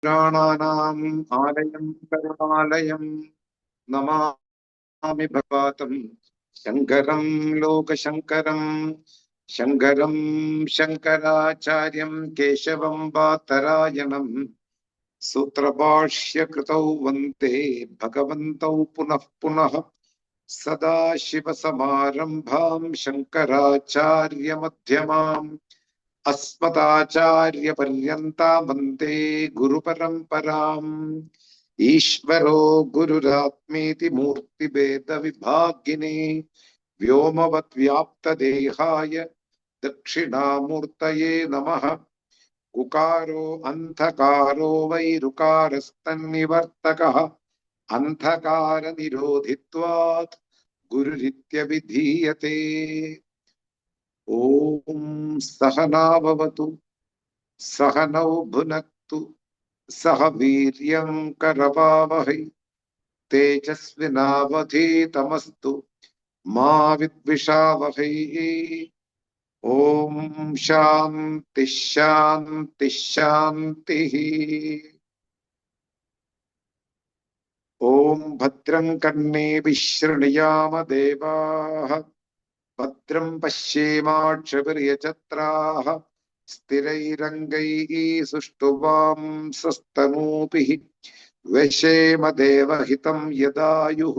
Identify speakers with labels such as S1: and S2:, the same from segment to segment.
S1: पुराणानाम् आलयं करुणालयं नमामि भगवतं शङ्करं लोकशङ्करं शङ्करं शङ्कराचार्यं केशवं बादरायणं सूत्रभाष्यकृतौ वन्दे भगवन्तौ पुनः पुनः सदाशिवसमारम्भां शङ्कराचार्यमध्यमाम् अस्मदाचार्यपर्यन्तां वन्दे गुरुपरम्पराम् ईश्वरो गुरुरात्मेति मूर्तिभेदविभागिने व्योमवद्व्याप्तदेहाय दक्षिणामूर्तये नमः। उकारो अन्धकारो वैरुकारस्तन्निवर्तकः अन्धकारनिरोधित्वात् गुरुरित्यभिधीयते। ओम सहना भवतु सहनौ भुनक्तु सह वीर्यं करवावहै तेजस्विनावधीतमस्तु मा विद्विषावहै। ओम शांति शांति शांतिः। ओम भद्रं कर्णेभिः शृणुयाम देवाः भद्रं पश्येमाक्षभिर्यजत्राः स्थिरैरङ्गैः सुष्ठुवांसस्तनूभिः व्यशेम देवहितं यदायुः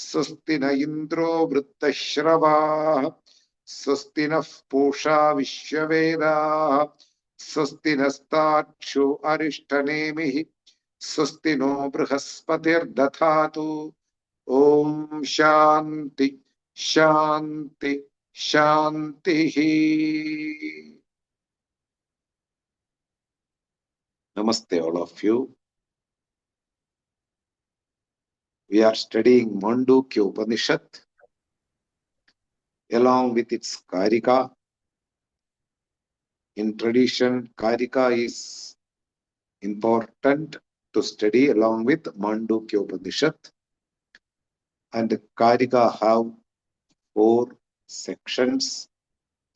S1: स्वस्ति न इन्द्रो वृद्धश्रवाः स्वस्ति नः पूषा विश्ववेदाः स्वस्ति नस्तार्क्ष्यो अरिष्टनेमिः स्वस्ति नो बृहस्पतिर्दधातु। ओम शांति शांति शांति। Namaste all of you. We are studying Māṇḍūkya Upaniṣad along with its kārikā. In tradition, kārikā is important to study along with Māṇḍūkya Upaniṣad, and kārikā have 4 sections,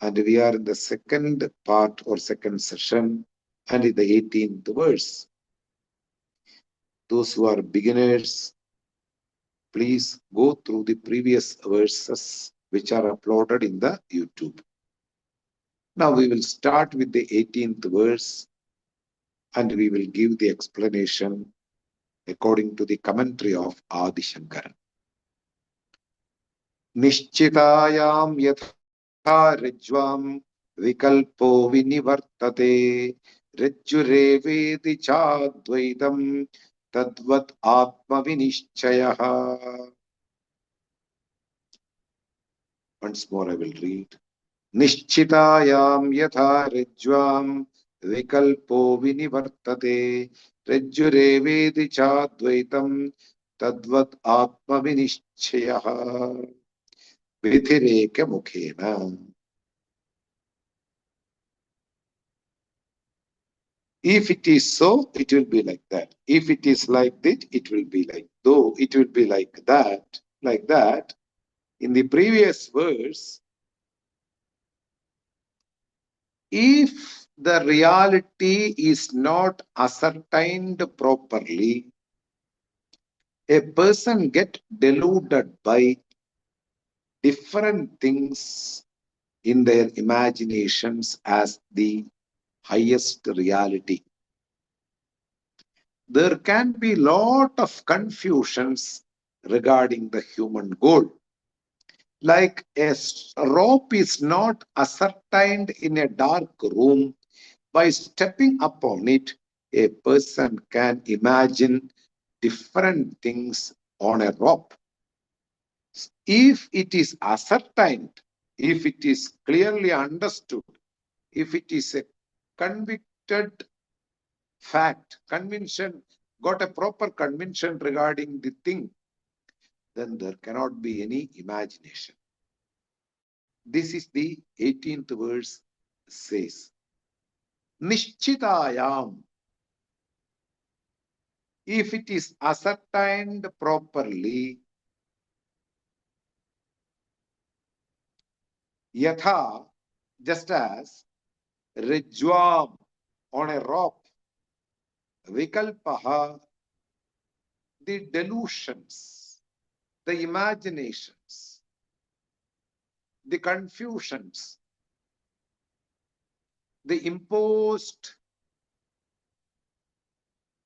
S1: and we are in the second part or second session and in the 18th verse. Those who are beginners, please go through the previous verses which are uploaded in the YouTube. Now we will start with the 18th verse and we will give the explanation according to the commentary of Adi Shankara. Nishchitayam yatha rajvam vikalpo vinivartate rajjurevedi chadvaitam tadvat atma vinishchayaha. Once more I will read. Nishchitayam yatha rajvam vikalpo vinivartate rajjurevedi chadvaitam tadvat atma vinishchayaha vidhireka mukhena. If it is so, it will be like that. If it is like that, it will be like though. It will be like that, like that. In the previous verse, if the reality is not ascertained properly, a person gets deluded by different things in their imaginations as the highest reality. There can be a lot of confusions regarding the human goal. Like a rope is not ascertained in a dark room. By stepping upon it, a person can imagine different things on a rope. If it is ascertained, if it is clearly understood, if it is a convicted fact, conviction, got a proper conviction regarding the thing, then there cannot be any imagination. This is the 18th verse says. Nishchitayam. If it is ascertained properly, yatha, just as rajvam, on a rope, vikalpaha, the delusions, the imaginations, the confusions, the imposed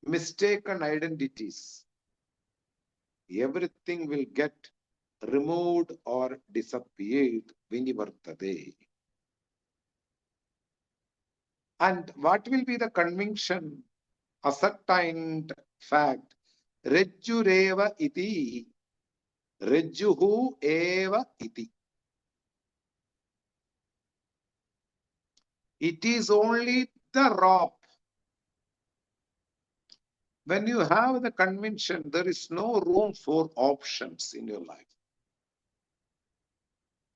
S1: mistaken identities, everything will get removed or disappeared vinivartade. And what will be the conviction, ascertained fact? Rejjureva iti, rejjuhu eva iti. It is only the rope. When you have the conviction, there is no room for options in your life.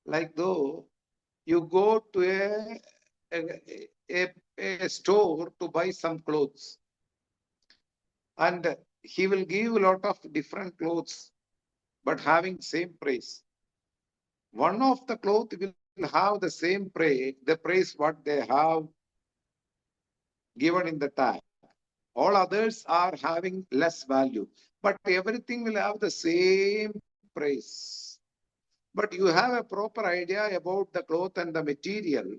S1: Like though you go to a store to buy some clothes, and he will give a lot of different clothes, but having same price. One of the clothes will have the same price, the price what they have given in the tag. All others are having less value, but everything will have the same price. But you have a proper idea about the cloth and the material.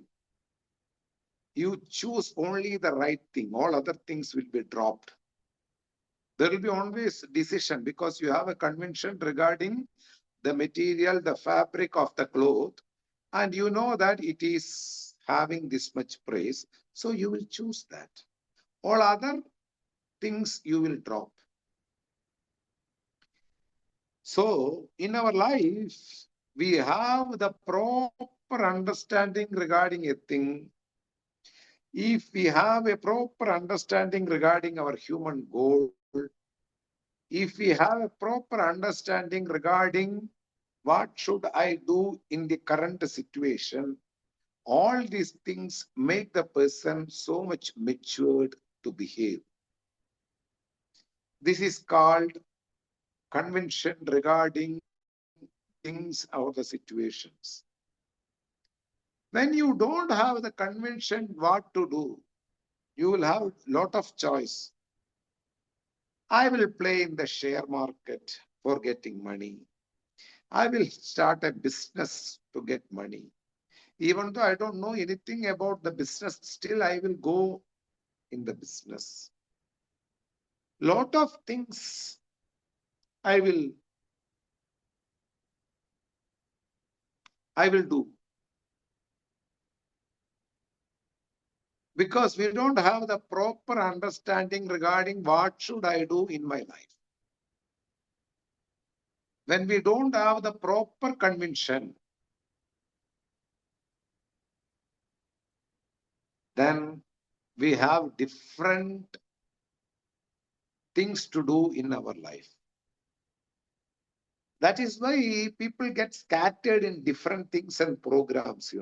S1: You choose only the right thing. All other things will be dropped. There will be always decision because you have a convention regarding the material, the fabric of the cloth, and you know that it is having this much price. So you will choose that. All other things you will drop. So in our life, we have the proper understanding regarding a thing. If we have a proper understanding regarding our human goal, if we have a proper understanding regarding what should I do in the current situation, all these things make the person so much matured to behave. This is called convention regarding things or the situations. When you don't have the convention what to do, you will have a lot of choice. I will play in the share market for getting money. I will start a business to get money. Even though I don't know anything about the business, still I will go in the business. Lot of things I will do. Because we don't have the proper understanding regarding what should I do in my life. When we don't have the proper conviction, then we have different things to do in our life. That is why people get scattered in different things and programs,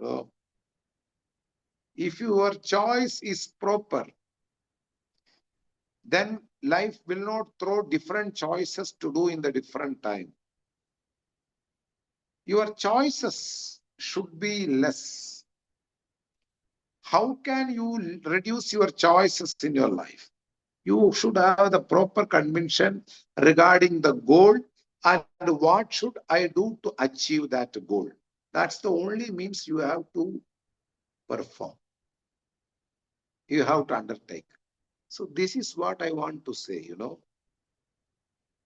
S1: If your choice is proper, then life will not throw different choices to do in the different time. Your choices should be less. How can you reduce your choices in your life? You should have the proper conviction regarding the goal and what should I do to achieve that goal. That's the only means you have to perform. You have to undertake. So this is what I want to say,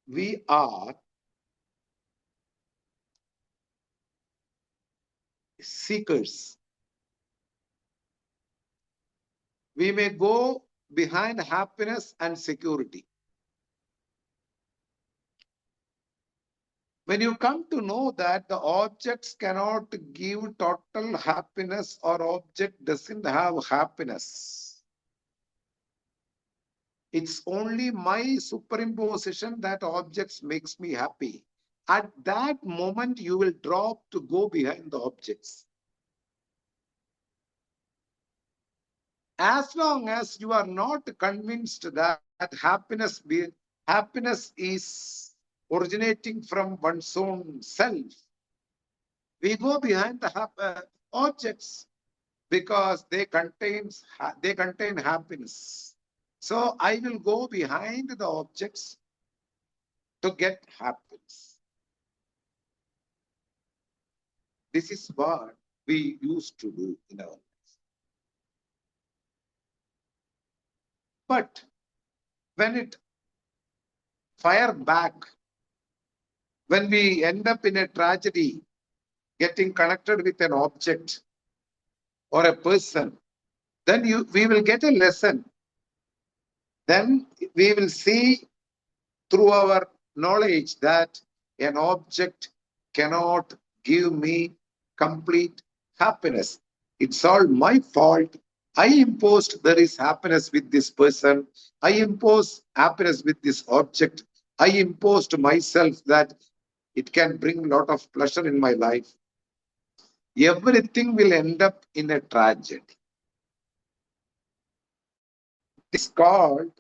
S1: We are seekers. We may go behind happiness and security. When you come to know that the objects cannot give total happiness or object doesn't have happiness, it's only my superimposition that objects makes me happy. At that moment, you will drop to go behind the objects. As long as you are not convinced that happiness is originating from one's own self, we go behind the objects because they contain happiness. So I will go behind the objects to get happiness. This is what we used to do in our life. But when it fire back, when we end up in a tragedy, getting connected with an object or a person, then we will get a lesson. Then we will see through our knowledge that an object cannot give me complete happiness. It's all my fault. I imposed there is happiness with this person. I impose happiness with this object. I imposed myself that it can bring a lot of pleasure in my life. Everything will end up in a tragedy. This is called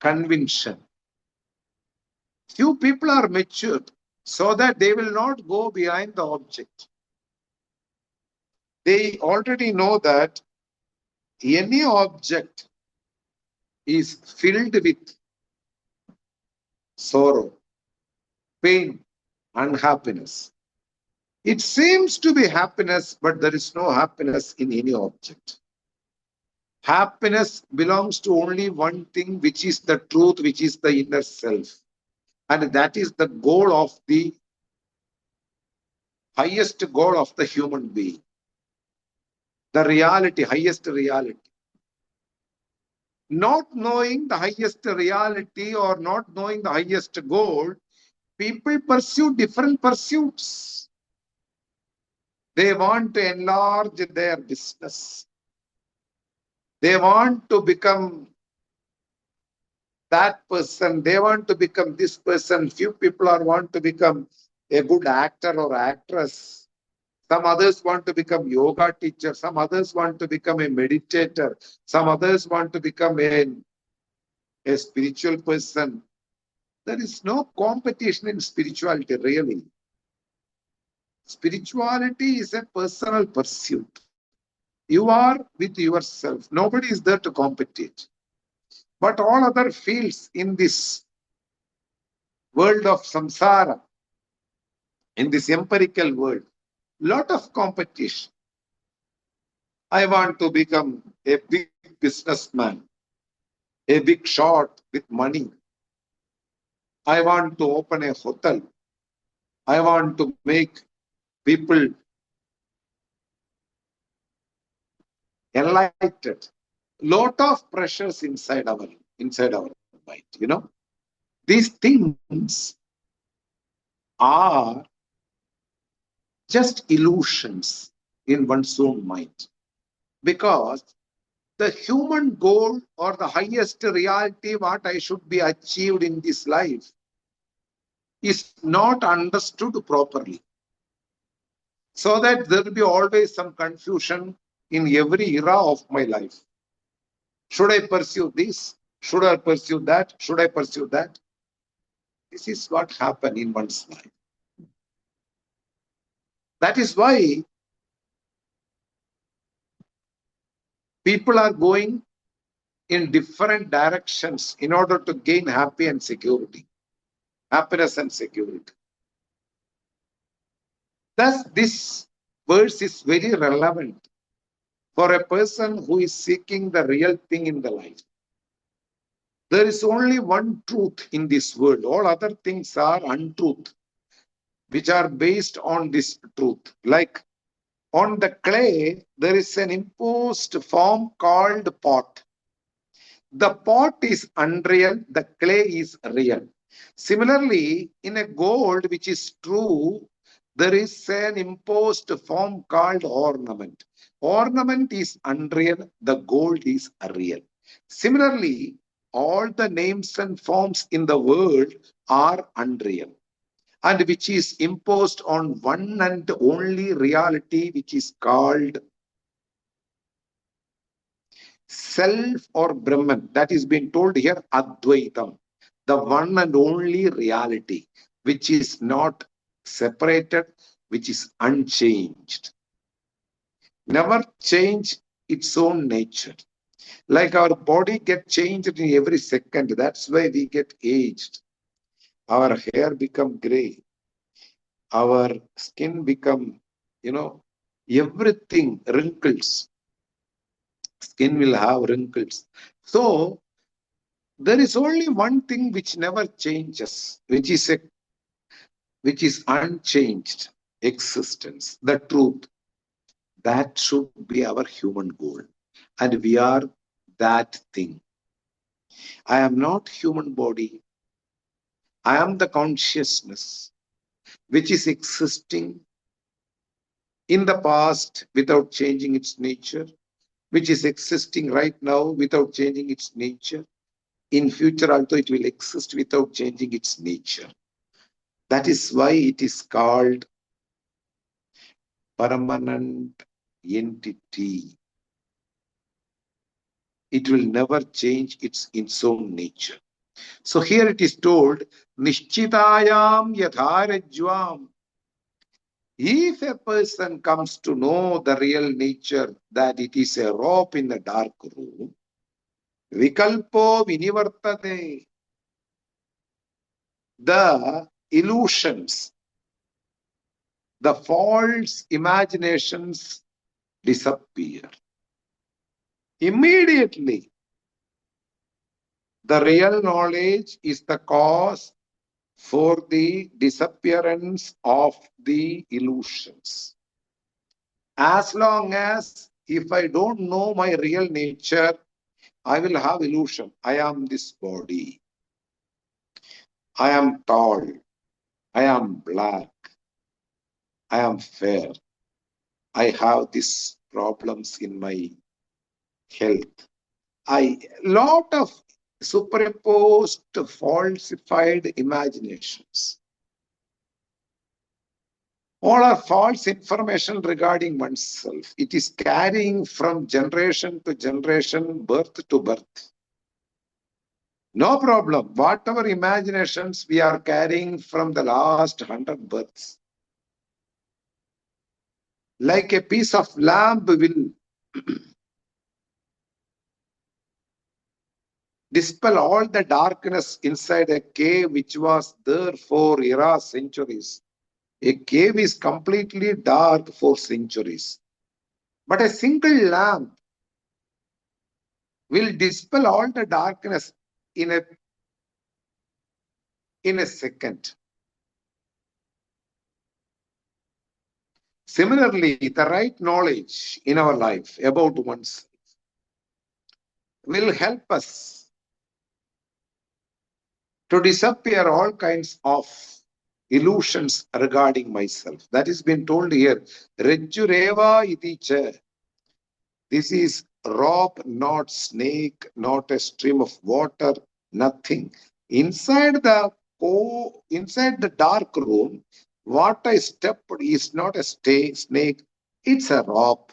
S1: convention. Few people are matured so that they will not go behind the object. They already know that any object is filled with sorrow, pain, unhappiness. It seems to be happiness, but there is no happiness in any object. Happiness belongs to only one thing, which is the truth, which is the inner self. And that is the goal of the highest goal of the human being. The reality, highest reality. Not knowing the highest reality or not knowing the highest goal, people pursue different pursuits. They want to enlarge their business. They want to become that person. They want to become this person. Few people want to become a good actor or actress. Some others want to become yoga teacher. Some others want to become a meditator. Some others want to become a spiritual person. There is no competition in spirituality, really. Spirituality is a personal pursuit. You are with yourself. Nobody is there to compete. But all other fields in this world of samsara, in this empirical world, lot of competition. I want to become a big businessman, a big shot with money. I want to open a hotel. I want to make people enlightened. Lot of pressures inside our mind. These things are just illusions in one's own mind, because the human goal or the highest reality, what I should be achieved in this life, is not understood properly. So that there will be always some confusion in every era of my life. Should I pursue this? Should I pursue that? Should I pursue that? This is what happened in one's life. That is why people are going in different directions in order to gain happiness and security. Thus, this verse is very relevant for a person who is seeking the real thing in the life. There is only one truth in this world. All other things are untruth, which are based on this truth. Like on the clay, there is an imposed form called pot. The pot is unreal, the clay is real. Similarly, in a gold which is true, there is an imposed form called ornament. Ornament is unreal, the gold is real. Similarly, all the names and forms in the world are unreal, and which is imposed on one and only reality, which is called self or Brahman. That is being told here, Advaitam, the one and only reality, which is not separated, which is unchanged. Never change its own nature. Like our body gets changed in every second. That's why we get aged. Our hair become gray. Our skin become, everything wrinkles. Skin will have wrinkles. So there is only one thing which never changes, which is unchanged existence, the truth. That should be our human goal. And we are that thing. I am not human body. I am the consciousness which is existing in the past without changing its nature, which is existing right now without changing its nature. In future also it will exist without changing its nature. That is why it is called permanent entity. It will never change its own nature. So here it is told, Nishchitayam yatharajvam. If a person comes to know the real nature, that it is a rope in the dark room, vikalpo vinivartate. The illusions, the false imaginations disappear. Immediately, the real knowledge is the cause for the disappearance of the illusions. As long as if I don't know my real nature, I will have illusion. I am this body. I am tall. I am black. I am fair. I have these problems in my health. A lot of superimposed, falsified imaginations. All are false information regarding oneself. It is carrying from generation to generation, birth to birth. No problem. Whatever imaginations we are carrying from the last 100 births. Like a piece of lamp will dispel all the darkness inside a cave which was there for eras, centuries. A cave is completely dark for centuries. But a single lamp will dispel all the darkness in a second. Similarly, the right knowledge in our life about oneself will help us to disappear all kinds of illusions regarding myself. That is been told here. Rejjureva iti cha. This is rope, not snake, not a stream of water, nothing. Inside the dark room, what I stepped is not a snake, it's a rope.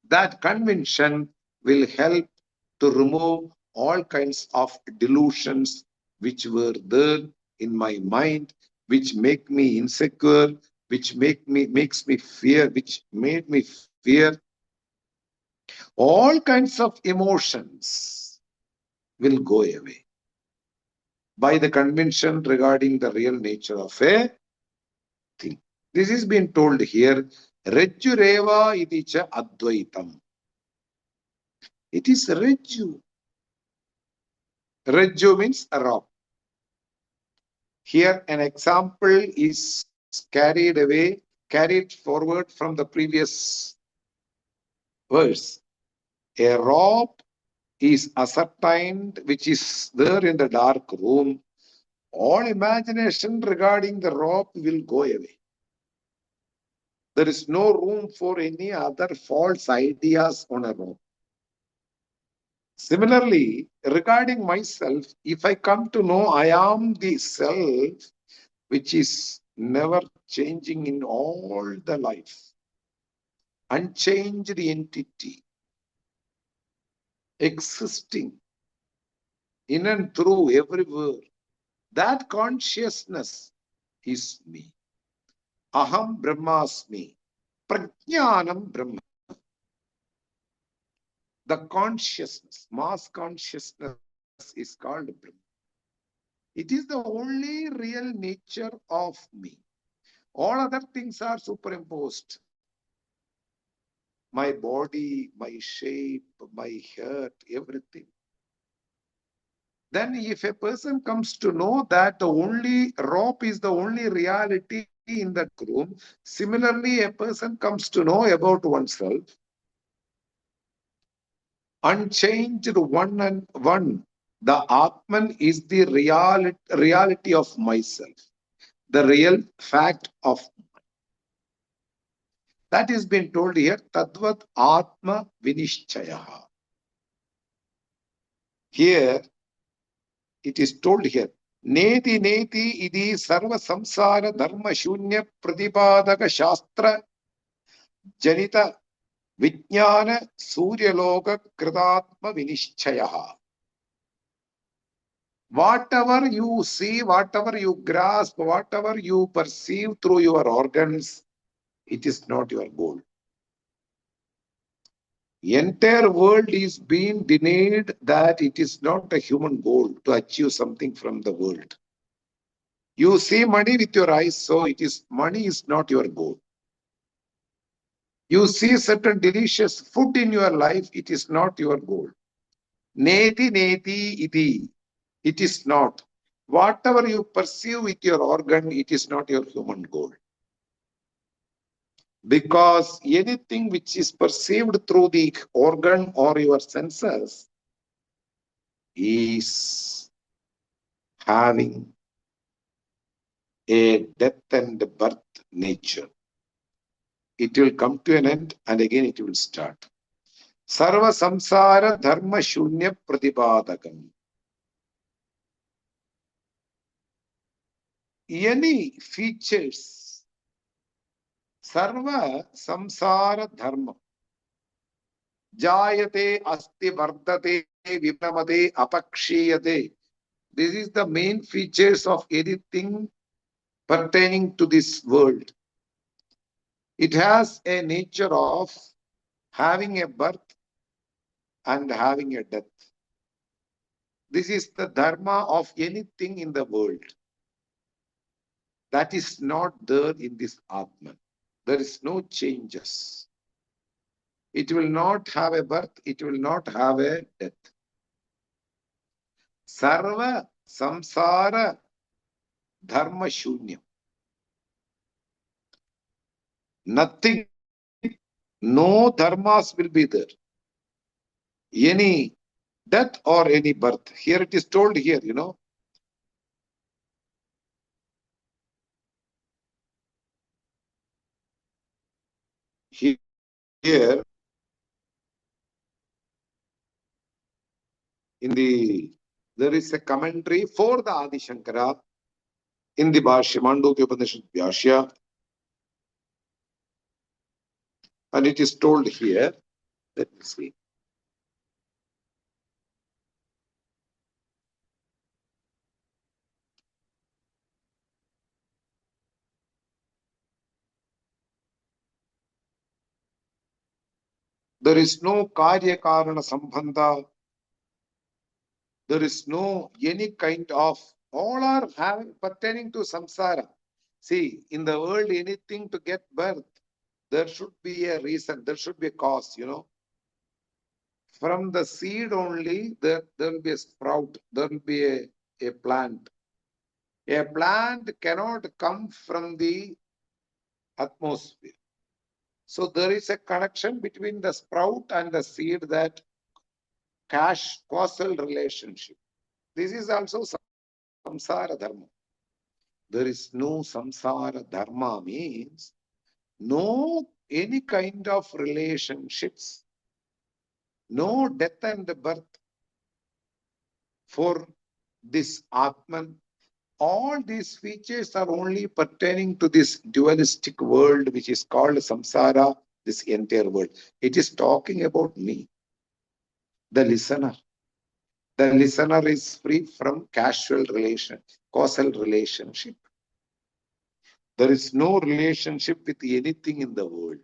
S1: That conviction will help to remove all kinds of delusions which were there in my mind, which make me insecure, which makes me fear, which made me fear. All kinds of emotions will go away by the conviction regarding the real nature of a thing. This is being told here, Rejjureva iti cha advaitam. It is Rejju. Rejju means a rock. Here an example is carried forward from the previous verse. A rope is ascertained, which is there in the dark room. All imagination regarding the rope will go away. There is no room for any other false ideas on a rope. Similarly, regarding myself, if I come to know I am the self, which is never changing in all the life, unchanged entity, existing in and through everywhere, that consciousness is me. Aham Brahmasmi. Prajnanam Brahma. The consciousness, mass consciousness is called Brahma. It is the only real nature of me. All other things are superimposed. My body, my shape, my heart, everything. Then if a person comes to know that the only rope is the only reality in that room, similarly a person comes to know about oneself, unchanged one and one. The Atman is the reality of myself, the real fact of that is being told here, Tadvat Atma Vinishchayaha. Here, it is told here, Neti Neti Idi Sarva Samsara Dharma Shunya Pradipadaka Shastra Janita Vijnana Suryaloka Kritatma Vinishchayaha. Whatever you see, whatever you grasp, whatever you perceive through your organs, it is not your goal. The entire world is being denied that it is not a human goal to achieve something from the world. You see money with your eyes, so money is not your goal. You see certain delicious food in your life, it is not your goal. Neti neti iti. It is not. Whatever you perceive with your organ, it is not your human goal. Because anything which is perceived through the organ or your senses is having a death and birth nature. It will come to an end and again it will start. Sarva samsara dharma shunya pratipadakam. Any features, sarva samsara dharma, jayate asti vardate vipramate apakshiyate. This is the main features of anything pertaining to this world. It has a nature of having a birth and having a death. This is the dharma of anything in the world. That is not there in this Atman. There is no changes. It will not have a birth, it will not have a death. Sarva samsara dharma shunyam. Nothing, no dharmas will be there. Any death or any birth. Here it is told here, Here there is a commentary for the Adi Shankara in the Māṇḍūkya Upaniṣad Vyāsya, and it is told here, let me see. There is no kārikā sambandha. There is no any kind of, all are pertaining to samsara. See, in the world, anything to get birth, there should be a reason, there should be a cause, From the seed only, there will be a sprout, there will be a plant. A plant cannot come from the atmosphere. So there is a connection between the sprout and the seed, that causal relationship. This is also samsara dharma. There is no samsara dharma, means no any kind of relationships, no death and birth for this Atman. All these features are only pertaining to this dualistic world, which is called samsara, this entire world. It is talking about me, the listener. The listener is free from causal relationship. There is no relationship with anything in the world.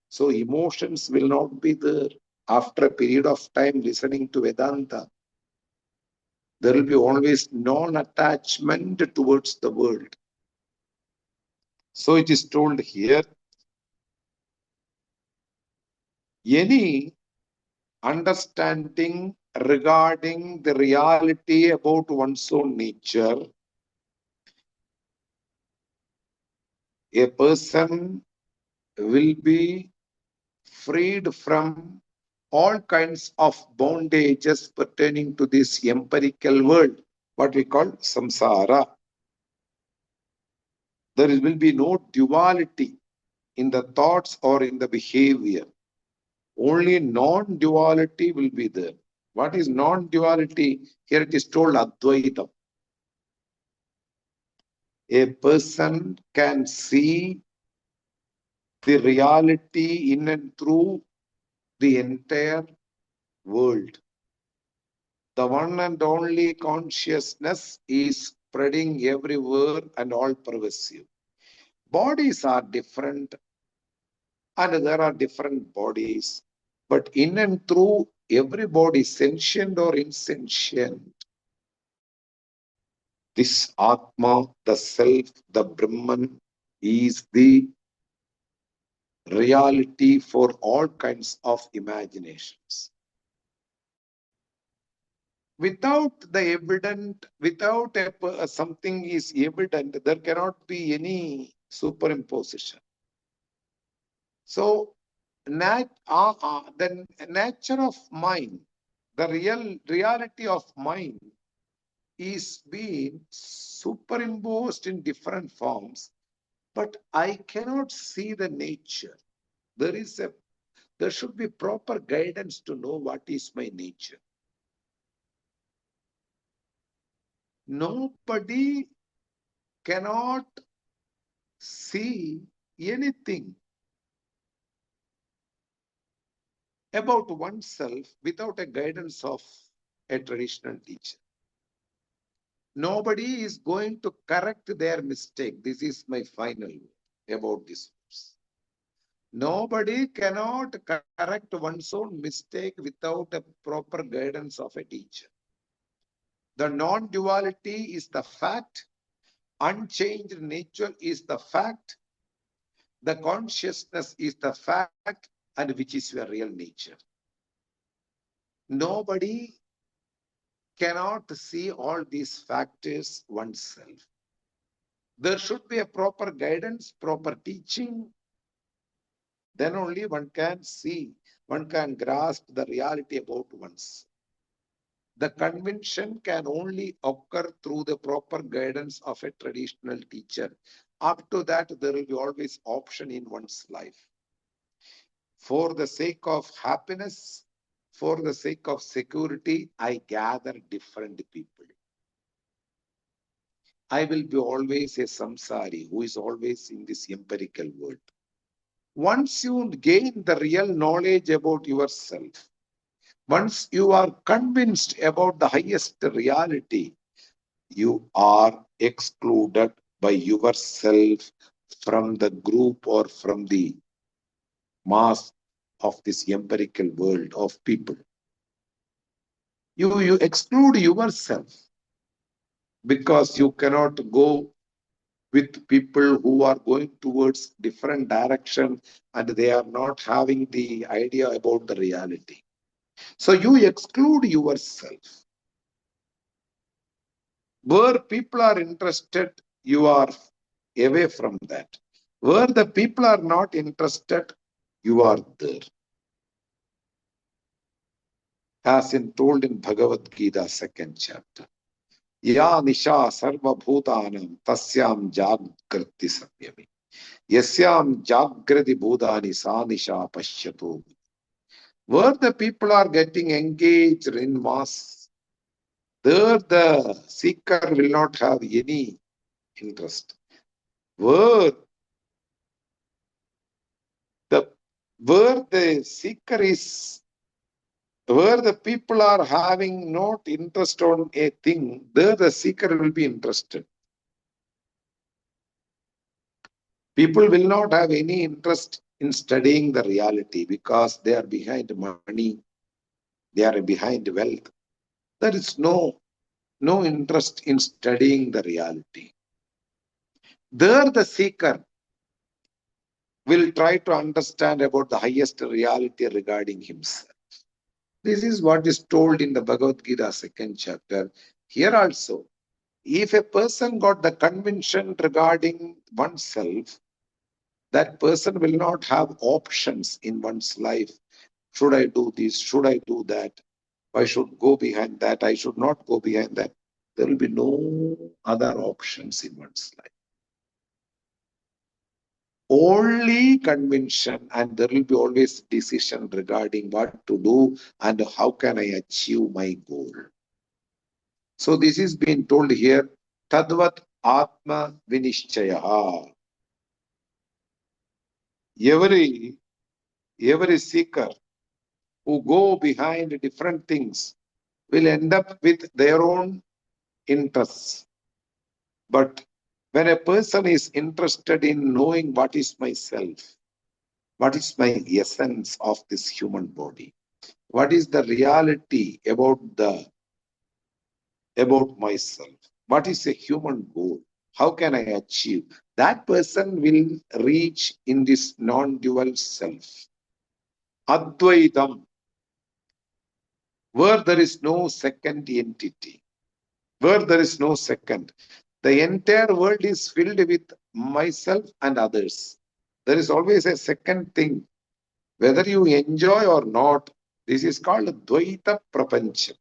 S1: So emotions will not be there. After a period of time listening to Vedanta, there will be always non-attachment towards the world. So it is told here, any understanding regarding the reality about one's own nature, a person will be freed from all kinds of bondages pertaining to this empirical world, what we call samsara. There will be no duality in the thoughts or in the behavior. Only non-duality will be there. What is non-duality? Here it is told Advaitam. A person can see the reality in and through the entire world. The one and only consciousness is spreading everywhere and all pervasive. Bodies are different and there are different bodies, but in and through every body, sentient or insentient, this Atma, the Self, the Brahman, is the reality for all kinds of imaginations. Without the evident, without something is evident, there cannot be any superimposition. So, the nature of mind, the reality of mind is being superimposed in different forms, but I cannot see the nature. There should be proper guidance to know what is my nature. Nobody cannot see anything about oneself without a guidance of a traditional teacher. Nobody is going to correct their mistake. This is my final word about this verse. Nobody cannot correct one's own mistake without a proper guidance of a teacher. The non-duality is the fact. Unchanged nature is the fact. The consciousness is the fact, and which is your real nature. Nobody cannot see all these factors oneself. There should be a proper guidance, proper teaching. Then only one can see, one can grasp the reality about oneself. The conviction can only occur through the proper guidance of a traditional teacher. Up to that, there will be always option in one's life. For the sake of happiness, for the sake of security, I gather different people. I will be always a samsari who is always in this empirical world. Once you gain the real knowledge about yourself, once you are convinced about the highest reality, you are excluded by yourself from the group or from the mass of this empirical world of people. You exclude yourself because you cannot go with people who are going towards different direction and they are not having the idea about the reality. So you exclude yourself. Where people are interested, you are away from that. Where the people are not interested, you are there. As in told in Bhagavad Gita, 2nd chapter. Ya nisha sarva bhutanam tasyam jagrati samyami. Yasyam jagrati bhutani sa nisha pashyato. Where the people are getting engaged in mass, there the seeker will not have any interest. Where the seeker is, where the people are having not interest on a thing, there the seeker will be interested. People will not have any interest in studying the reality because they are behind money, they are behind wealth. There is no interest in studying the reality. There the seeker will try to understand about the highest reality regarding himself. This is what is told in the Bhagavad Gita, second chapter. Here also, if a person got the conviction regarding oneself, that person will not have options in one's life. Should I do this? Should I do that? I should go behind that. I should not go behind that. There will be no other options in one's life. Only conviction, and there will be always decision regarding what to do and how can I achieve my goal. So this is being told here, Tadvat Atma Vinishchayaha. Every seeker who go behind different things will end up with their own interests. But when a person is interested in knowing what is myself, what is my essence of this human body, what is the reality about myself, what is a human goal, how can I achieve, that person will reach in this non-dual self. Advaitam, where there is no second entity, where there is no second. The entire world is filled with myself and others. There is always a second thing. Whether you enjoy or not, this is called Dvaita Prapancha,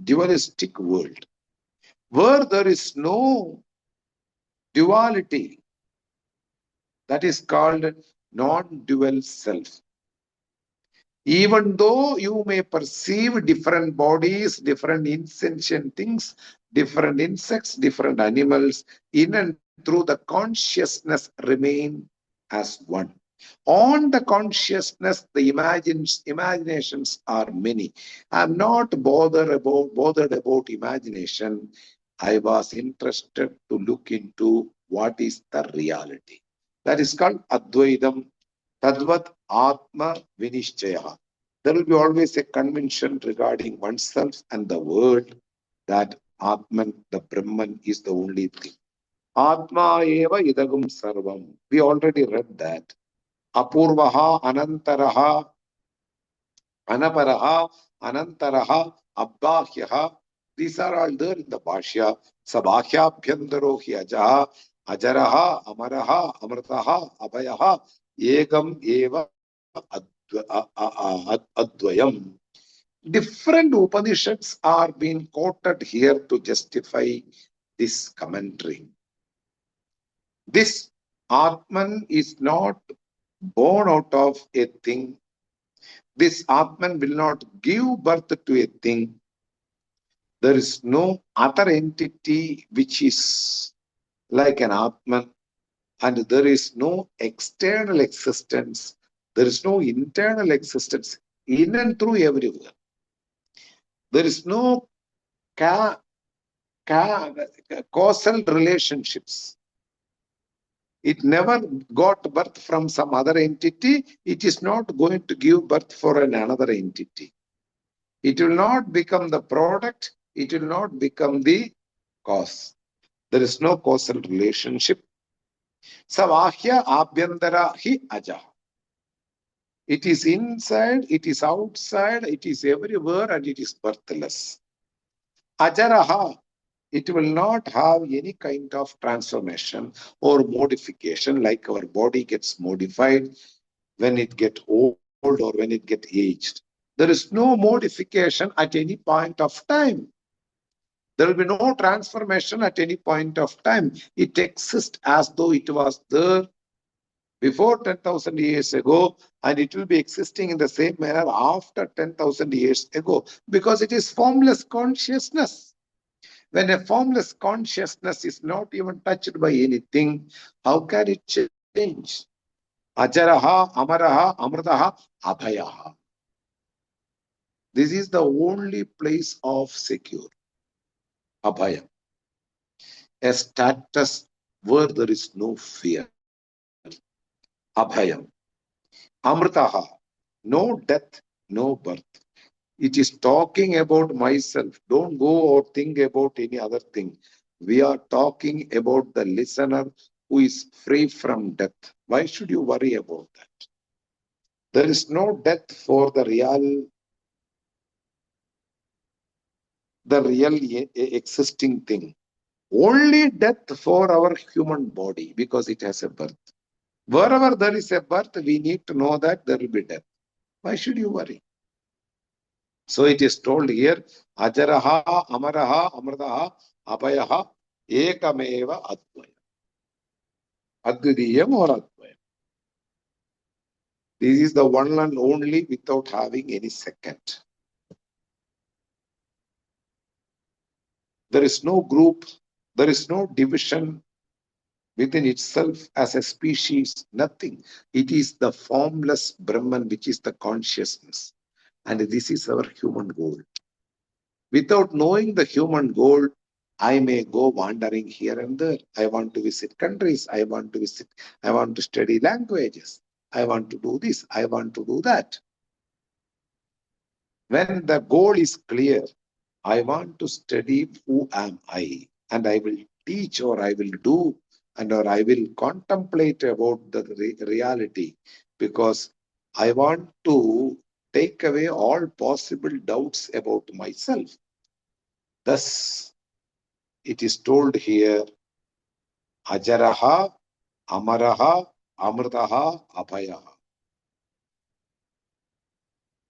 S1: dualistic world. Where there is no duality, that is called non-dual self. Even though you may perceive different bodies, different insentient things, different insects, different animals, in and through the consciousness remain as one. On the consciousness, the imaginations are many. I'm not bothered about imagination. I was interested to look into what is the reality. That is called Advaitam. Tadvat Atma Vinishchaya. There will be always a conviction regarding oneself and the world that Atman, the Brahman, is the only thing. Atma eva idagum sarvam. We already read that. Apurvaha, Anantaraha, Anaparaha, Anantaraha, Abbahyaha. These are all there in the Bhashya. Sabhya Bhyandaro hi ajaha, Ajaraha, Amaraha, Amrataha, Abhayaha, Egam eva Advayam. Different Upanishads are being quoted here to justify this commentary. This Atman is not born out of a thing. This Atman will not give birth to a thing. There is no other entity which is like an Atman, and there is no external existence. There is no internal existence in and through everywhere. There is no causal relationships. It never got birth from some other entity. It is not going to give birth for another entity. It will not become the product. It will not become the cause. There is no causal relationship. Savahya abhyantara hi aja. It is inside, it is outside, it is everywhere, and it is birthless. Ajaraha, it will not have any kind of transformation or modification like our body gets modified when it gets old or when it gets aged. There is no modification at any point of time. There will be no transformation at any point of time. It exists as though it was there before 10,000 years ago, and it will be existing in the same manner after 10,000 years ago, because it is formless consciousness. When a formless consciousness is not even touched by anything, how can it change? Ajaraha, Amaraha, Amrataha, Abhayaha. This is the only place of secure. Abhaya. A status where there is no fear. Abhayam. Amritaha. No death, no birth. It is talking about myself. Don't go or think about any other thing. We are talking about the listener who is free from death. Why should you worry about that? There is no death for the real existing thing. Only death for our human body because it has a birth. Wherever there is a birth, we need to know that there will be death. Why should you worry? So it is told here, Ajaraha, Amaraha, Amrataha, Apayaha, Ekameva Advaya. Advidiyam or Advaya. This is the one and only without having any second. There is no group, there is no division within itself as a species, nothing. It is the formless Brahman, which is the consciousness. And this is our human goal. Without knowing the human goal, I may go wandering here and there. I want to visit countries. I want to study languages. I want to do this. I want to do that. When the goal is clear, I want to study who am I, and I will teach or I will do or I will contemplate about the reality because I want to take away all possible doubts about myself. Thus, it is told here, Ajaraha, Amaraha, Amritaha, Abhayaha.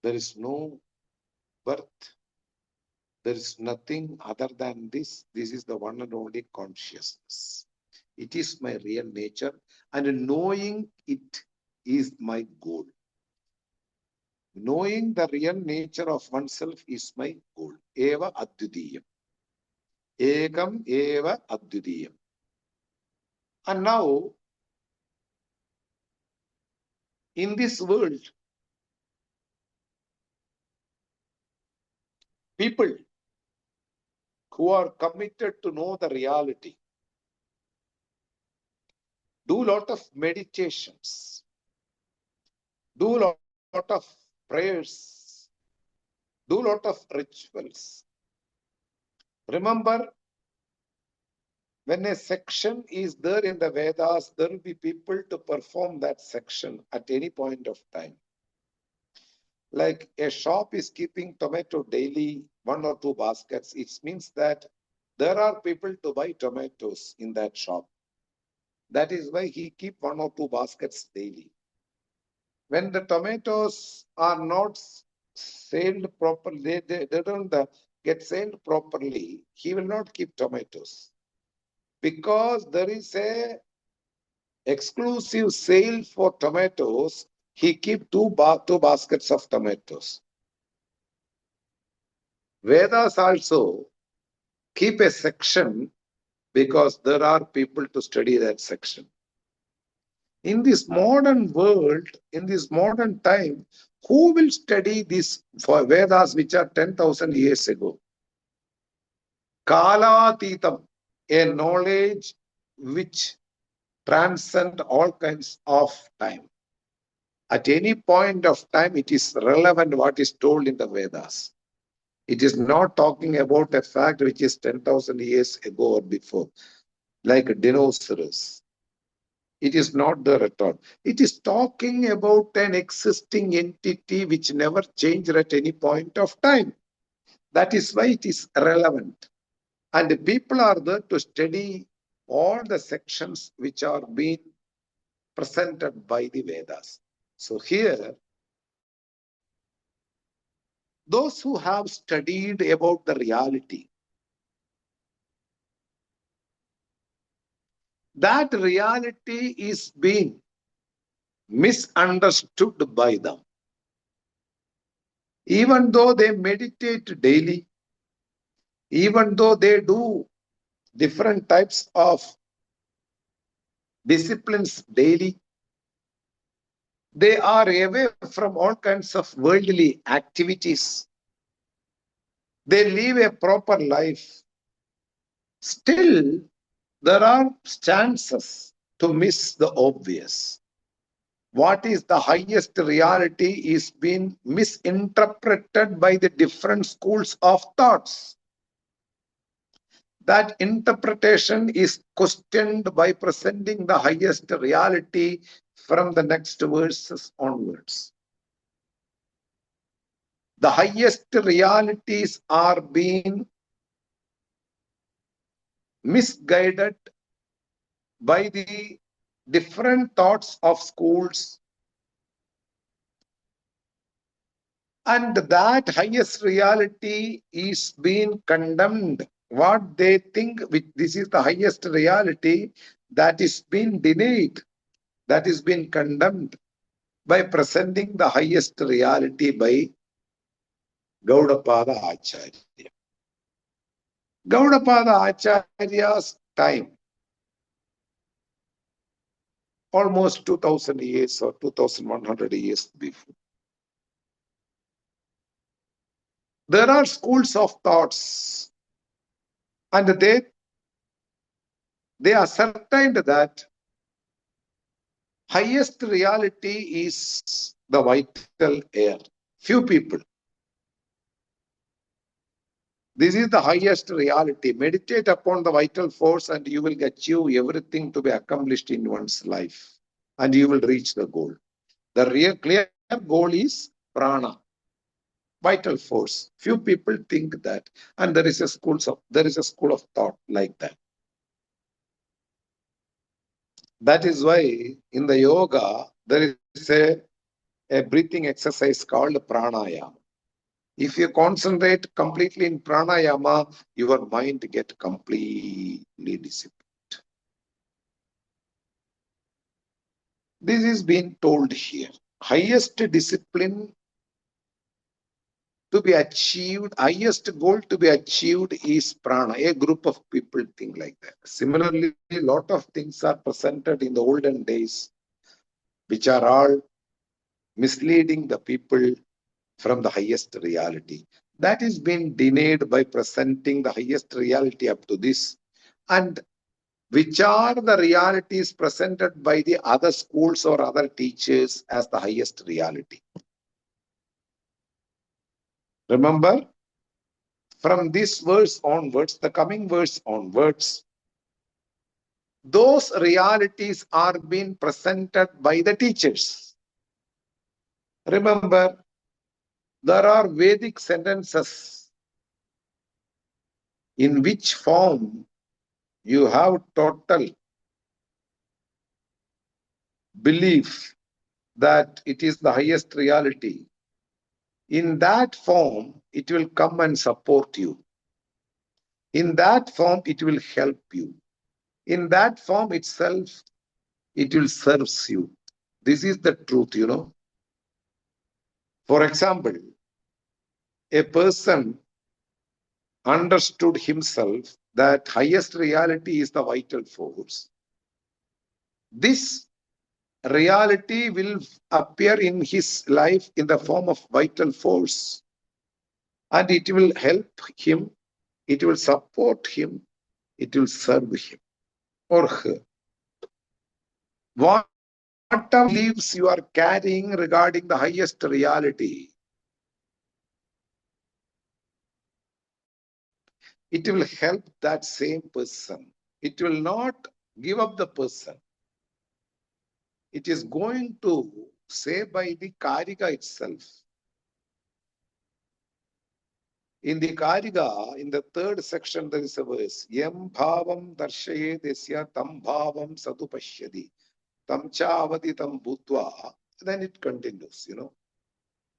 S1: There is no birth. There is nothing other than this. This is the one and only consciousness. It is my real nature, and knowing it is my goal. Knowing the real nature of oneself is my goal. Eva Advidiyam. Ekam Eva Advidiyam. And now, in this world, people who are committed to know the reality do a lot of meditations, do a lot of prayers, do a lot of rituals. Remember, when a section is there in the Vedas, there will be people to perform that section at any point of time. Like a shop is keeping tomato daily, 1 or 2 baskets. It means that there are people to buy tomatoes in that shop. That is why he keep 1 or 2 baskets daily. When the tomatoes are not sold properly, they don't get sold properly, he will not keep tomatoes. Because there is a exclusive sale for tomatoes, he keep two baskets of tomatoes. Vedas also keep a section because there are people to study that section. In this modern world, in this modern time, who will study these Vedas which are 10,000 years ago? Kalatitam, a knowledge which transcends all kinds of time. At any point of time, it is relevant what is told in the Vedas. It is not talking about a fact which is 10,000 years ago or before, like dinosaurs. It is not there at all. It is talking about an existing entity which never changed at any point of time. That is why it is relevant. And the people are there to study all the sections which are being presented by the Vedas. So here, those who have studied about the reality, that reality is being misunderstood by them. Even though they meditate daily, even though they do different types of disciplines daily, they are away from all kinds of worldly activities. They live a proper life. Still, there are chances to miss the obvious. what is the highest reality is being misinterpreted by the different schools of thoughts. That interpretation is questioned by presenting the highest reality from the next verses onwards. The highest realities are being misguided by the different thoughts of schools, and that highest reality is being condemned. What they think this is the highest reality, that is being denied, that is being condemned by presenting the highest reality by Gaudapada Acharya. Gaudapada Acharya's time, almost 2000 years or 2100 years before. There are schools of thoughts, and they ascertained that highest reality is the vital air. Few people. This is the highest reality. Meditate upon the vital force and you will achieve everything to be accomplished in one's life. And you will reach the goal. The real clear goal is prana, vital force. Few people think that. And there is a school of thought like that. That is why in the yoga, there is a breathing exercise called pranayama. If you concentrate completely in pranayama, your mind gets completely dissipated. This is being told here. Highest discipline to be achieved, highest goal to be achieved is prana. A group of people think like that. Similarly, a lot of things are presented in the olden days, which are all misleading the people from the highest reality. That is being denied by presenting the highest reality up to this. And which are the realities presented by the other schools or other teachers as the highest reality. Remember, from this verse onwards, the coming verse onwards, those realities are being presented by the teachers. Remember, there are Vedic sentences in which form you have total belief that it is the highest reality. In that form, it will come and support you. In that form, it will help you. In that form itself, it will serve you. This is the truth, you know. For example, a person understood himself that highest reality is the vital force. This reality will appear in his life in the form of vital force, and it will help him, it will support him, it will serve him or her. Whatever beliefs you are carrying regarding the highest reality, it will help that same person. It will not give up the person. It is going to say by the kārikā itself. In the kārikā, in the third section, there is a verse, Yam bhavam darshaye desya tam bhavam sadupashyadi, tam chavati tam bhutva. Then it continues, you know.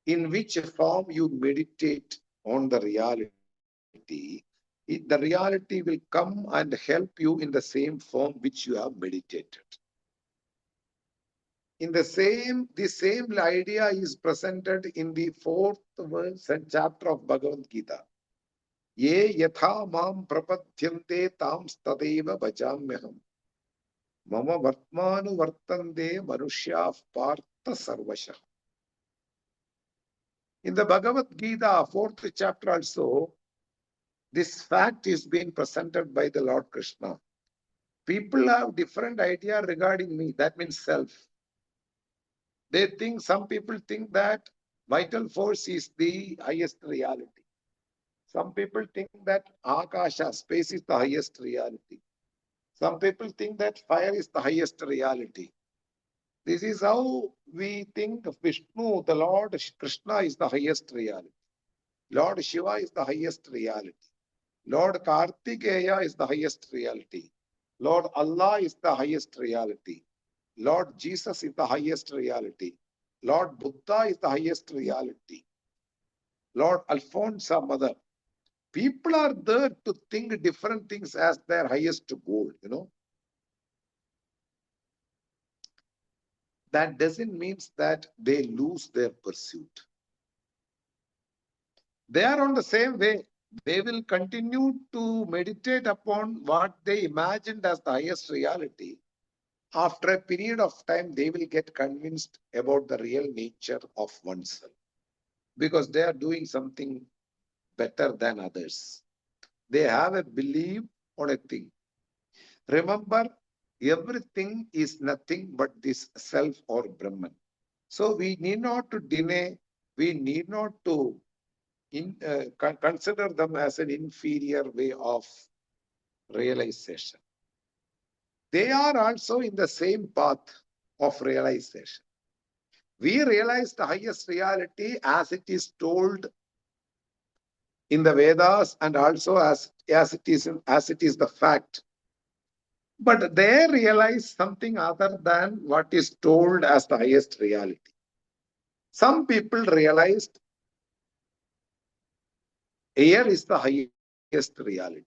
S1: In which form you meditate on the reality, the reality will come and help you in the same form which you have meditated. In the same idea is presented in the fourth verse and chapter of Bhagavad Gita. Ye yatha mam prapadyante tam tadeva bhajamyaham. Mama vartmanu vartande manushya partha sarvasha. In the Bhagavad Gita, fourth chapter also, this fact is being presented by the Lord Krishna. People have different idea regarding me. That means self. Some people think that vital force is the highest reality. Some people think that Akasha, space, is the highest reality. Some people think that fire is the highest reality. This is how we think of Vishnu, the Lord Krishna, is the highest reality. Lord Shiva is the highest reality. Lord Kartikeya is the highest reality. Lord Allah is the highest reality. Lord Jesus is the highest reality. Lord Buddha is the highest reality. Lord Alphonse, Mother. People are there to think different things as their highest goal, That doesn't mean that they lose their pursuit. They are on the same way. They will continue to meditate upon what they imagined as the highest reality. After a period of time, they will get convinced about the real nature of oneself because they are doing something better than others. They have a belief on a thing. Remember, everything is nothing but this self or Brahman. So we need not to deny, we need not to consider them as an inferior way of realization. They are also in the same path of realization. We realize the highest reality as it is told in the Vedas and also as it is the fact. But they realize something other than what is told as the highest reality. Some people realized air is the highest reality.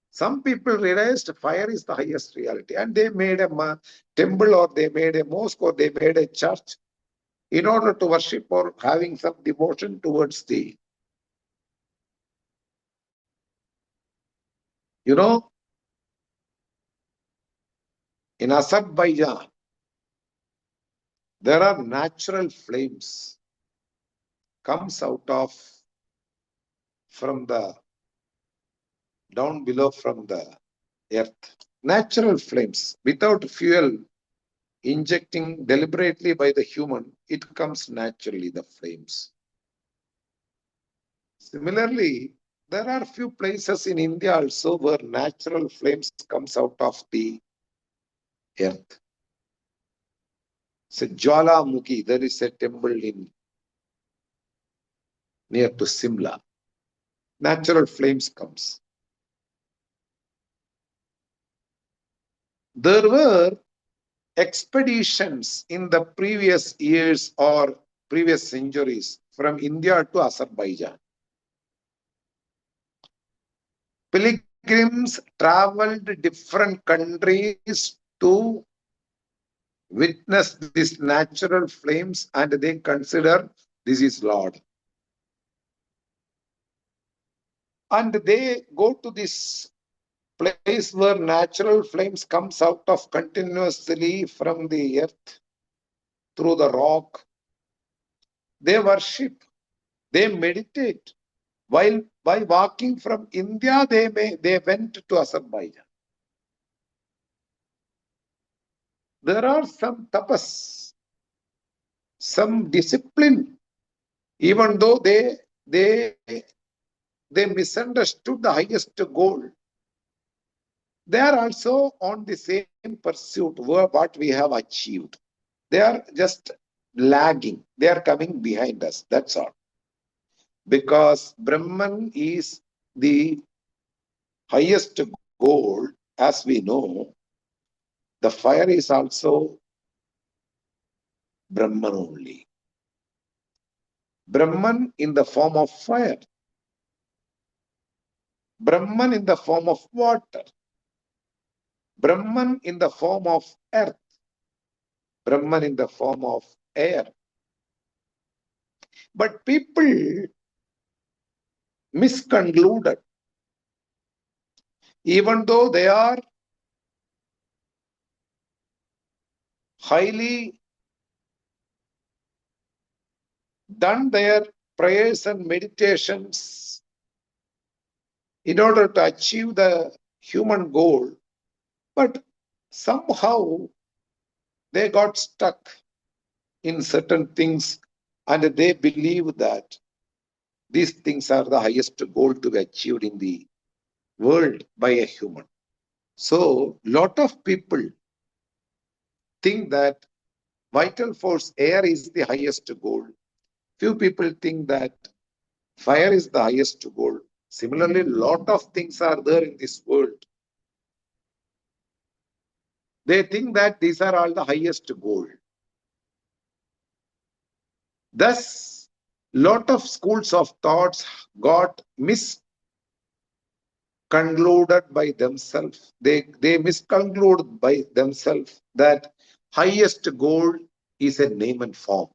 S1: Some people realized fire is the highest reality, and they made a temple, or they made a mosque, or they made a church in order to worship or having some devotion towards the, in Azerbaijan, there are natural flames comes out of from the down below from the earth. Natural flames without fuel injecting deliberately by the human, it comes naturally, the flames. Similarly, there are few places in India also where natural flames comes out of the earth. So Jwalamukhi, there is a temple near to Simla. Natural flames comes. There were expeditions in the previous years or previous centuries from India to Azerbaijan. Pilgrims traveled different countries to witness these natural flames, and they consider this is Lord. And they go to this place where natural flames comes out of continuously from the earth through the rock. They worship, they meditate. While by walking from India, they went to Azerbaijan. There are some tapas, some discipline, even though they misunderstood the highest goal. They are also on the same pursuit what we have achieved. They are just lagging. They are coming behind us. That's all. Because Brahman is the highest goal, as we know. The fire is also Brahman only. Brahman in the form of fire. Brahman in the form of water. Brahman in the form of earth. Brahman in the form of air. But people misconcluded. Even though they are highly done their prayers and meditations in order to achieve the human goal, but somehow they got stuck. in certain things, and they believe that these things are the highest goal to be achieved in the world by a human. So, lot of people think that vital force air is the highest goal. Few people think that fire is the highest goal. Similarly, lot of things are there in this world. They think that these are all the highest goal. Thus, lot of schools of thoughts got misconcluded by themselves. They misconclude by themselves that highest goal is a name and form.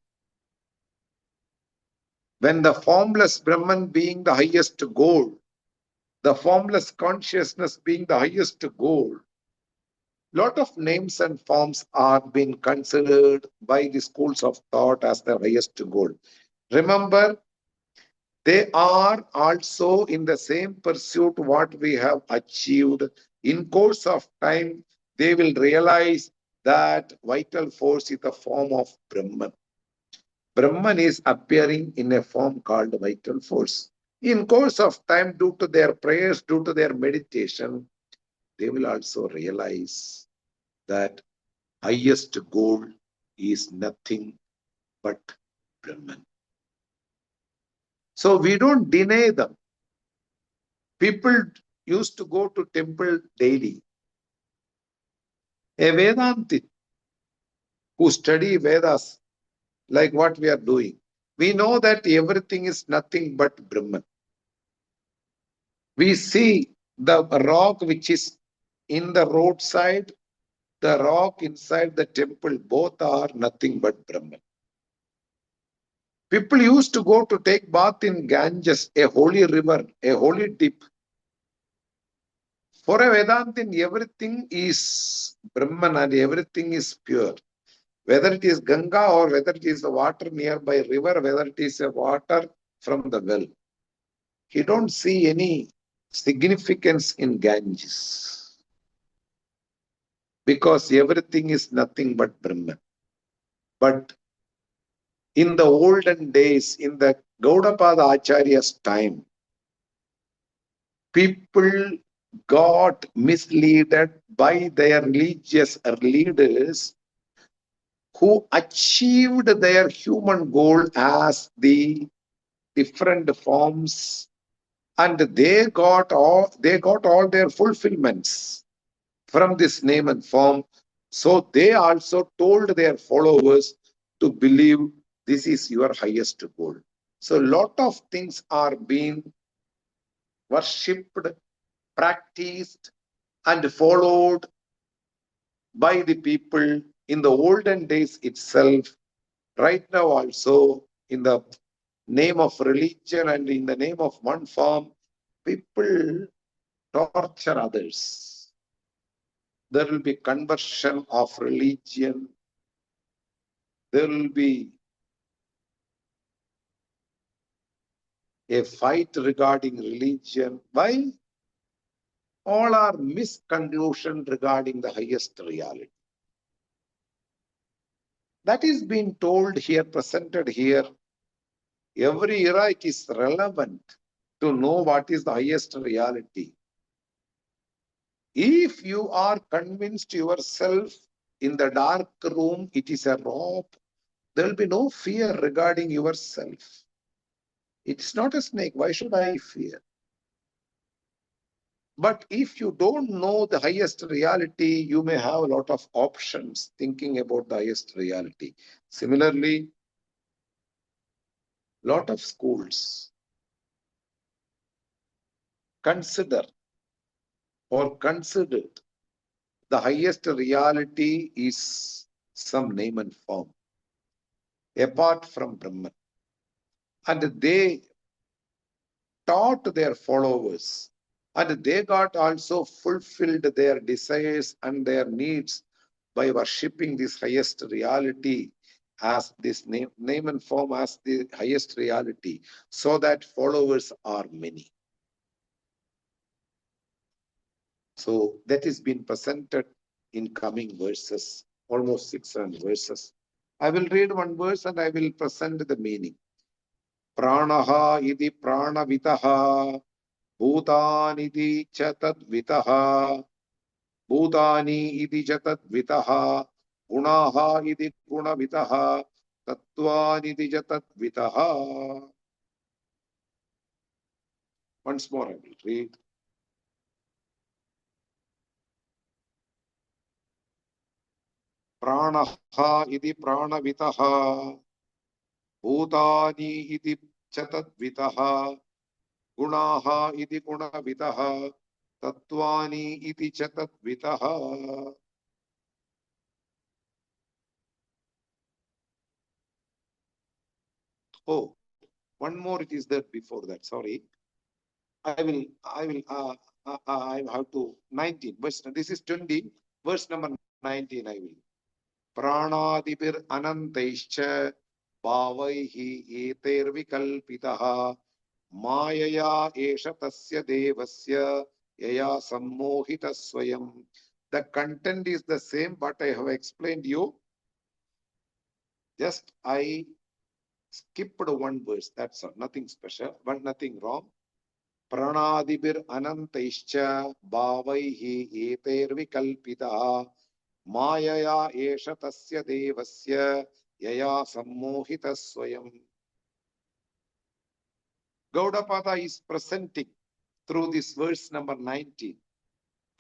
S1: When the formless Brahman being the highest goal, the formless consciousness being the highest goal, lot of names and forms are being considered by the schools of thought as the highest goal. Remember, they are also in the same pursuit what we have achieved. In course of time, they will realize that vital force is the form of Brahman. Brahman is appearing in a form called vital force. In course of time, due to their prayers, due to their meditation, they will also realize that highest goal is nothing but Brahman. So we don't deny them. People used to go to temple daily. A Vedantin who study Vedas like what we are doing, we know that everything is nothing but Brahman. We see the rock which is in the roadside, the rock inside the temple, both are nothing but Brahman. People used to go to take bath in Ganges, a holy river, a holy deep. For a Vedantin, everything is Brahman and everything is pure. Whether it is Ganga or whether it is the water nearby river, whether it is a water from the well. He don't see any significance in Ganges because everything is nothing but Brahman. But in the olden days, in the Gaudapada Acharya's time, people got misled by their religious leaders who achieved their human goal as the different forms, and they got all their fulfillments from this name and form. So they also told their followers to believe this is your highest goal. So lot of things are being worshipped, practiced, and followed by the people in the olden days itself, right now also in the name of religion and in the name of one form, people torture others. There will be conversion of religion. There will be a fight regarding religion. Why? All are misconclusion regarding the highest reality. That is being told here, presented here. Every era it is relevant to know what is the highest reality. If you are convinced yourself in the dark room, it is a rope, there will be no fear regarding yourself. It's not a snake. Why should I fear? But if you don't know the highest reality, you may have a lot of options thinking about the highest reality. Similarly, lot of schools consider or considered the highest reality is some name and form apart from Brahman. And they taught their followers, and they got also fulfilled their desires and their needs by worshipping this highest reality as this name and form as the highest reality, so that followers are many. So that is being presented in coming verses, almost 600 verses. I will read one verse and I will present the meaning. Pranaha iti pranavitaha, bhutaniti cha tadvitaha, bhutani iti cha tadvitaha, gunaha iti gunavitaha, tattvani cha tadvitaha. Once more I will read. Pranaha iti pranavitaha, bhutani iti cha tadvitaha, gunaha iti gunavitaha, tattvani iti cha tadvitaha. Oh, one more it is there before that. Sorry. I have to 19. Verse, this is 20. Verse number 19 I will. Pranadibir anantaischa bhavaihi etervikalpitaha mayaya esha tasya devasya yaya sammohita swayam. The content is the same, but I have explained you. Just I skipped one verse. That's all. Nothing special, but nothing wrong. Pranadibir anantaischa bhavaihi etervikalpitaha mayaya esha tasya devasya yaya sammohita swayam. Gaudapada is presenting through this verse number 19.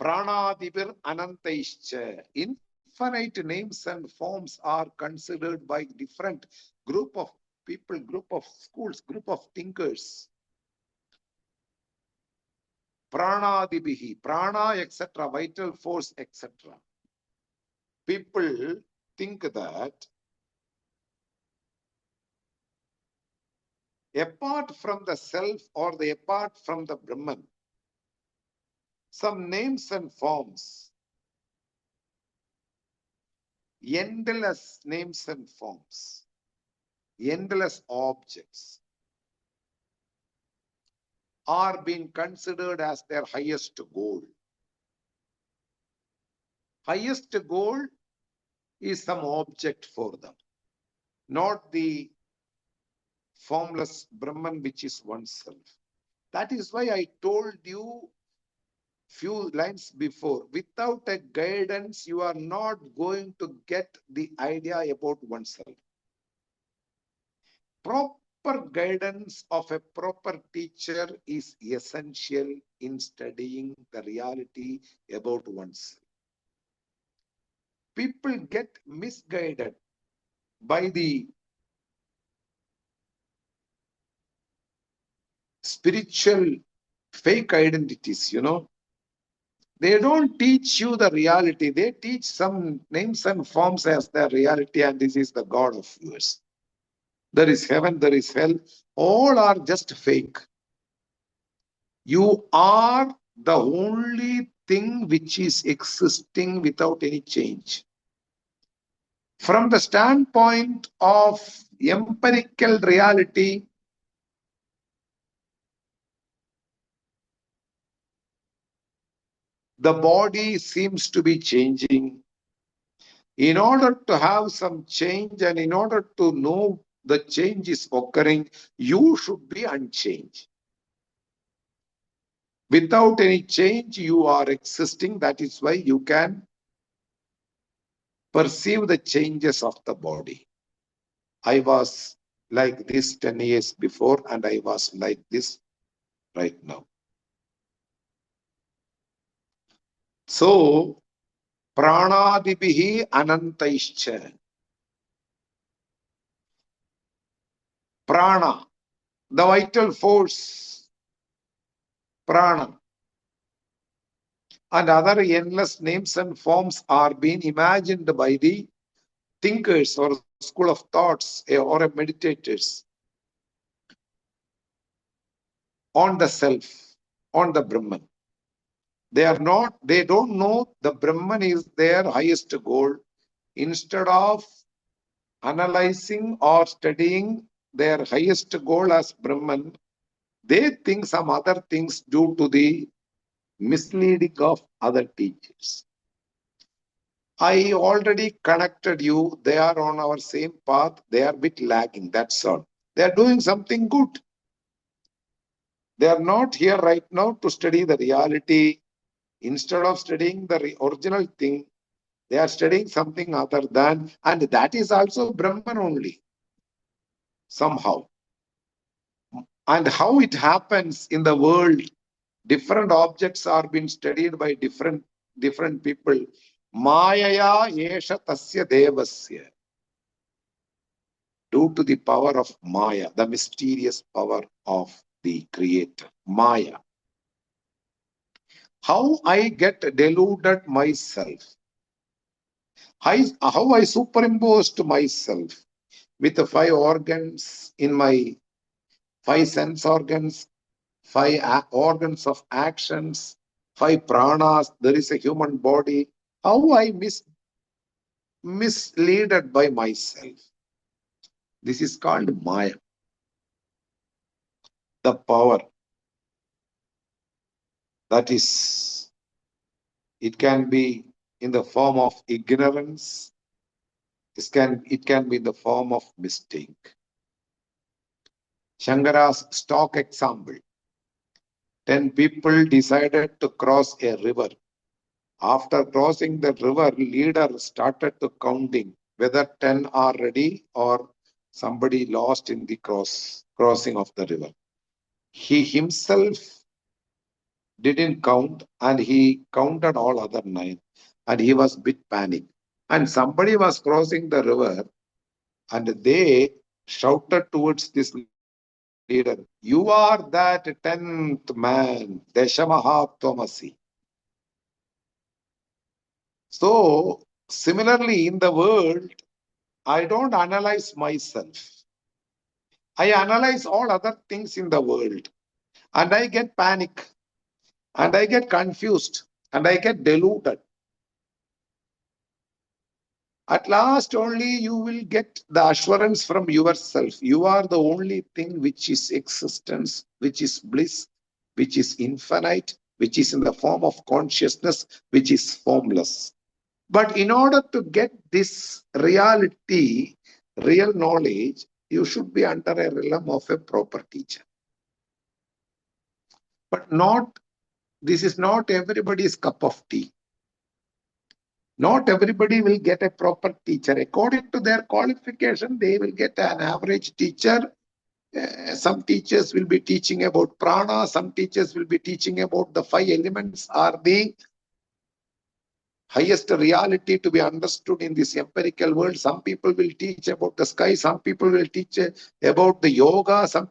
S1: Pranadibir anantaischa. Infinite names and forms are considered by different group of people, group of schools, group of thinkers. Pranadibihi, prana, etc., vital force, etc. People think that apart from the self or apart from the Brahman, some names and forms, endless names and forms, endless objects are being considered as their highest goal. Highest goal is some object for them, not the formless Brahman, which is oneself. That is why I told you few lines before, without a guidance, you are not going to get the idea about oneself. Proper guidance of a proper teacher is essential in studying the reality about oneself. People get misguided by the spiritual fake identities, They don't teach you the reality. They teach some names and forms as their reality, and this is the God of yours. There is heaven, there is hell. All are just fake. You are the only thing which is existing without any change. From the standpoint of empirical reality, the body seems to be changing. In order to have some change and in order to know the change is occurring, you should be unchanged. Without any change, you are existing. That is why you can perceive the changes of the body. I was like this 10 years before, and I was like this right now. So, pranadibihi anantaischa. Prana, the vital force, prana, and other endless names and forms are being imagined by the thinkers or school of thoughts or meditators on the self, on the Brahman. They don't know the Brahman is their highest goal. Instead of analyzing or studying their highest goal as Brahman, they think some other things due to the misleading of other teachers. I already connected you. They are on our same path. They are a bit lagging. That's all. They are doing something good. They are not here right now to study the reality. Instead of studying the original thing, they are studying something other than, and that is also Brahman only, somehow. And how it happens in the world, different objects are being studied by different people. Mayaya yesha tasya devasya. Due to the power of Maya, the mysterious power of the Creator, Maya. How I get deluded myself, how I superimposed myself with the 5 organs in my 5 sense organs, 5 organs of actions, 5 pranas, there is a human body. How I misleaded by myself. This is called Maya. The power that is, it can be in the form of ignorance. It can be in the form of mistake. Shankara's stock example. 10 people decided to cross a river. After crossing the river, leader started to counting whether 10 are ready or somebody lost in the crossing of the river. He himself didn't count and he counted all other 9 and he was a bit panicked. And somebody was crossing the river and they shouted towards this leader, "You are that 10th man, Deshamaha Tomasi." So, similarly, in the world, I don't analyze myself. I analyze all other things in the world. And I get panic. And I get confused. And I get deluded. At last, only you will get the assurance from yourself. You are the only thing which is existence, which is bliss, which is infinite, which is in the form of consciousness, which is formless. But in order to get this reality, real knowledge, you should be under a realm of a proper teacher. But this is not everybody's cup of tea. Not everybody will get a proper teacher. According to their qualification, they will get an average teacher. Some teachers will be teaching about prana. Some teachers will be teaching about the 5 elements are the highest reality to be understood in this empirical world. Some people will teach about the sky. Some people will teach about the yoga. Some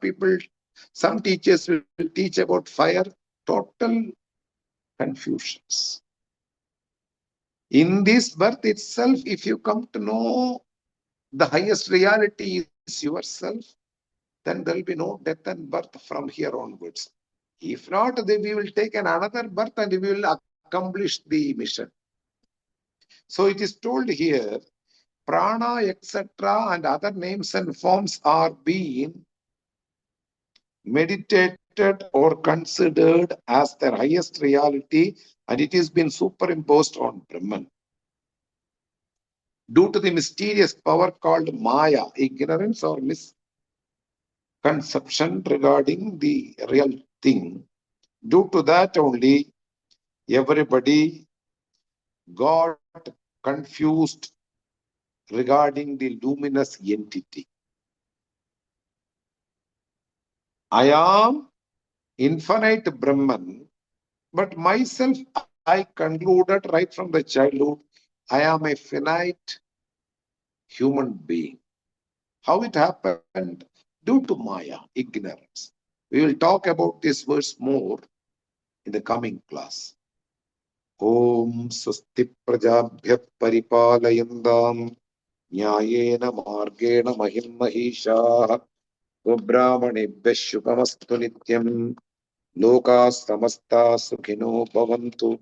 S1: teachers will teach about fire. Total confusions. In this birth itself, if you come to know the highest reality is yourself, then there will be no death and birth from here onwards. If not, then we will take another birth and we will accomplish the mission. So it is told here, prana, etc., and other names and forms are being meditated or considered as their highest reality, and it has been superimposed on Brahman. Due to the mysterious power called Maya, ignorance or misconception regarding the real thing, due to that only everybody got confused regarding the luminous entity. I am infinite Brahman, but myself I concluded right from the childhood, I am a finite human being. How it happened? Due to Maya, ignorance. We will talk about this verse more in the coming class. Om Swasti Prajabhyat Paripalayandam Nyayena Margena Mahim Mahisha Gobrahmanebhya Shubhamastu Nityam Loka Samasta Sukhino Bhavantu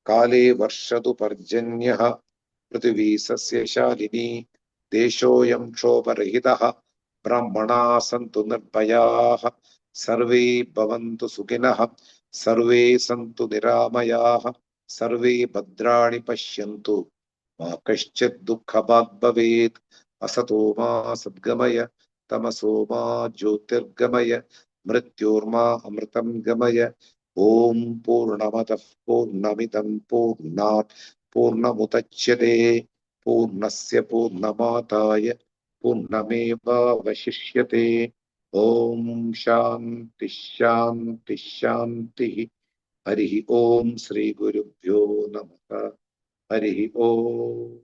S1: Kale Varshadu Parjanyah Prithvi Sasya Shalini Deshoyam Shobharahitaha Brahmana Santu Nirbhayaha Sarve Bhavantu Sukhinah Sarve Santu Niramayah Sarve Bhadrani Pashyantu मा कश्चित् दुःखभाग् भवेत्। असतो मा सद्गमय, तमसो मा ज्योतिर्गमय, मृत्योर्मा अमृतं गमय। ॐ पूर्णमदः पूर्णमिदं पूर्णात् पूर्णमुदच्यते, पूर्णस्य पूर्णमादाय पूर्णमेवावशिष्यते। ॐ शान्ति शान्ति शान्तिः। हरिः ॐ श्री गुरुभ्यो नमः। हरिः ॐ।